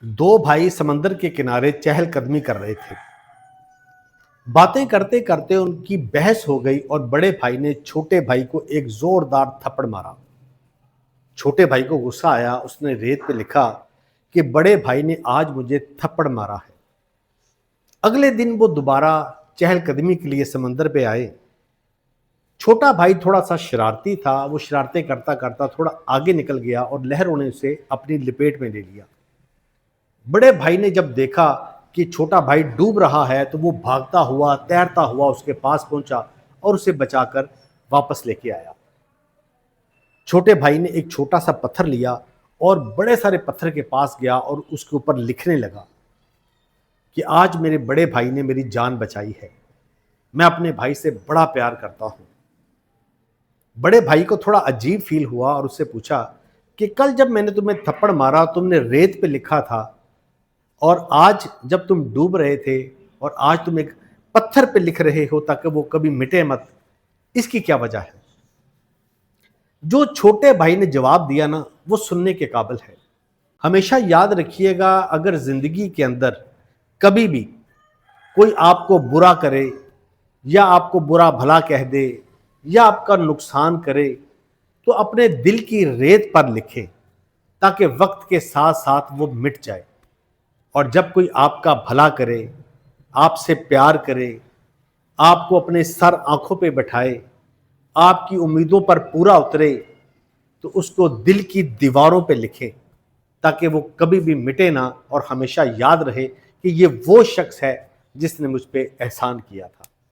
दो भाई समंदर के किनारे चहलकदमी कर रहे थे। बातें करते करते उनकी बहस हो गई और बड़े भाई ने छोटे भाई को एक जोरदार थप्पड़ मारा। छोटे भाई को गुस्सा आया। उसने रेत पे लिखा कि बड़े भाई ने आज मुझे थप्पड़ मारा है। अगले दिन वो दोबारा चहलकदमी के लिए समंदर पे आए। छोटा भाई थोड़ा सा शरारती था। वो शरारतें करता करता थोड़ा आगे निकल गया और लहरों ने उसे अपनी लपेट में ले लिया। बड़े भाई ने जब देखा कि छोटा भाई डूब रहा है तो वो भागता हुआ तैरता हुआ उसके पास पहुंचा और उसे बचाकर वापस लेके आया। छोटे भाई ने एक छोटा सा पत्थर लिया और बड़े सारे पत्थर के पास गया और उसके ऊपर लिखने लगा कि आज मेरे बड़े भाई ने मेरी जान बचाई है। मैं अपने भाई से बड़ा प्यार करता हूं। बड़े भाई को थोड़ा अजीब फील हुआ और उससे पूछा कि कल जब मैंने तुम्हें थप्पड़ मारा तुमने रेत पे लिखा था, और आज जब तुम डूब रहे थे और आज तुम एक पत्थर पे लिख रहे हो ताकि वो कभी मिटे मत, इसकी क्या वजह है? जो छोटे भाई ने जवाब दिया ना, वो सुनने के काबिल है। हमेशा याद रखिएगा, अगर जिंदगी के अंदर कभी भी कोई आपको बुरा करे या आपको बुरा भला कह दे या आपका नुकसान करे, तो अपने दिल की रेत पर लिखें ताकि वक्त के साथ साथ वो मिट जाए। और जब कोई आपका भला करे, आपसे प्यार करे, आपको अपने सर आंखों पे बैठाए, आपकी उम्मीदों पर पूरा उतरे, तो उसको दिल की दीवारों पे लिखें ताकि वो कभी भी मिटे ना और हमेशा याद रहे कि ये वो शख्स है जिसने मुझ पे एहसान किया था।